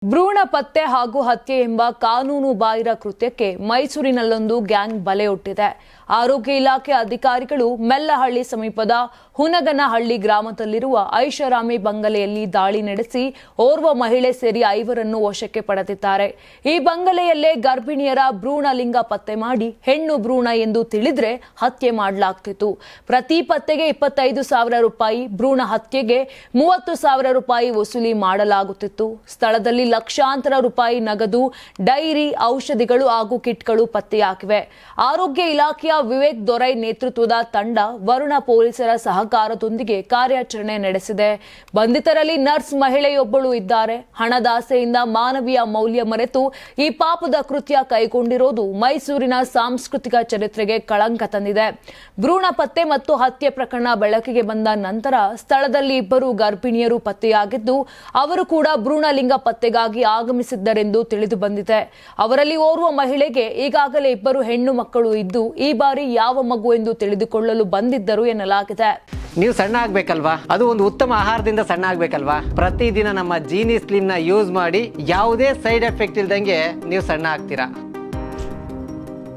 ಭ್ರೂಣ ಪತ್ತೆ ಹಾಗೂ ಹತ್ಯೆ ಎಂಬ ಕಾನೂನು ಬಾಹಿರ ಕೃತ್ಯಕ್ಕೆ ಮೈಸೂರಿನಲ್ಲೊಂದು ಗ್ಯಾಂಗ್ ಬಲೆಯೊಟ್ಟಿದೆ. ಆರೋಗ್ಯ ಇಲಾಖೆ ಅಧಿಕಾರಿಗಳು ಮೆಲ್ಲಹಳ್ಳಿ ಸಮೀಪದ ಹುನಗನಹಳ್ಳಿ ಗ್ರಾಮದಲ್ಲಿರುವ ಐಷಾರಾಮಿ ಬಂಗಲೆಯಲ್ಲಿ ದಾಳಿ ನಡೆಸಿ ಓರ್ವ ಮಹಿಳೆ ಸೇರಿ 5ರನ್ನು ವಶಕ್ಕೆ ಪಡೆದಿದ್ದಾರೆ. ಈ ಬಂಗಲೆಯಲ್ಲೇ ಗರ್ಭಿಣಿಯರ ಭ್ರೂಣ ಲಿಂಗ ಪತ್ತೆ ಮಾಡಿ ಹೆಣ್ಣು ಭ್ರೂಣ ಎಂದು ತಿಳಿದ್ರೆ ಹತ್ಯೆ ಮಾಡಲಾಗ್ತಿತ್ತು. ಪ್ರತಿ ಪತ್ತೆಗೆ 25,000 ರೂಪಾಯಿ, ಭ್ರೂಣ ಹತ್ಯೆಗೆ 30,000 ರೂಪಾಯಿ ವಸೂಲಿ ಮಾಡಲಾಗುತ್ತಿತ್ತು. ಸ್ಥಳದಲ್ಲಿ ಲಕ್ಷಾಂತರ ರೂಪಾಯಿ ನಗದು, ಡೈರಿ, ಔಷಧಿಗಳು ಹಾಗೂ ಕಿಟ್ಗಳು ಪತ್ತೆಯಾಗಿವೆ. ಆರೋಗ್ಯ ಇಲಾಖೆಯ ವಿವೇಕ್ ದೊರೈ ನೇತೃತ್ವದ ತಂಡ ವರುಣ ಪೊಲೀಸರ ಸಹಕಾರದೊಂದಿಗೆ ಕಾರ್ಯಾಚರಣೆ ನಡೆಸಿದೆ. ಬಂಧಿತರಲ್ಲಿ ನರ್ಸ್ ಮಹಿಳೆಯೊಬ್ಬಳು ಇದ್ದಾರೆ. ಹಣದಾಸೆಯಿಂದ ಮಾನವೀಯ ಮೌಲ್ಯ ಮರೆತು ಈ ಪಾಪದ ಕೃತ್ಯ ಕೈಗೊಂಡಿರೋದು ಮೈಸೂರಿನ ಸಾಂಸ್ಕೃತಿಕ ಚರಿತ್ರೆಗೆ ಕಳಂಕ ತಂದಿದೆ. ಭ್ರೂಣ ಪತ್ತೆ ಮತ್ತು ಹತ್ಯೆ ಪ್ರಕರಣ ಬೆಳಕಿಗೆ ಬಂದ ನಂತರ ಸ್ಥಳದಲ್ಲಿ 2 ಗರ್ಭಿಣಿಯರು ಪತ್ತೆಯಾಗಿದ್ದು, ಅವರು ಕೂಡ ಭ್ರೂಣಲಿಂಗ ಪತ್ತೆಗಾಗಿ ಆಗಮಿಸಿದ್ದರೆಂದು ತಿಳಿದು ಬಂದಿದೆ. ಅವರಲ್ಲಿ ಓರ್ವ ಮಹಿಳೆಗೆ ಈಗಾಗಲೇ 2 ಹೆಣ್ಣು ಮಕ್ಕಳು ಇದ್ದು, ಈ ಬಾರಿ ಯಾವ ಮಗು ಎಂದು ತಿಳಿದುಕೊಳ್ಳಲು ಬಂದಿದ್ದರು ಎನ್ನಲಾಗಿದೆ. ನೀವು ಸಣ್ಣ ಆಗ್ಬೇಕಲ್ವಾ? ಅದು ಒಂದು ಉತ್ತಮ ಆಹಾರದಿಂದ ಸಣ್ಣ ಆಗ್ಬೇಕಲ್ವಾ? ಪ್ರತಿದಿನ ನಮ್ಮ ಜೀನಿ ಸ್ಲಿಮ್ ನ ಯೂಸ್ ಮಾಡಿ ಯಾವುದೇ ಸೈಡ್ ಎಫೆಕ್ಟ್ ಇಲ್ದಂಗೆ ನೀವು ಸಣ್ಣ ಆಗ್ತೀರಾ.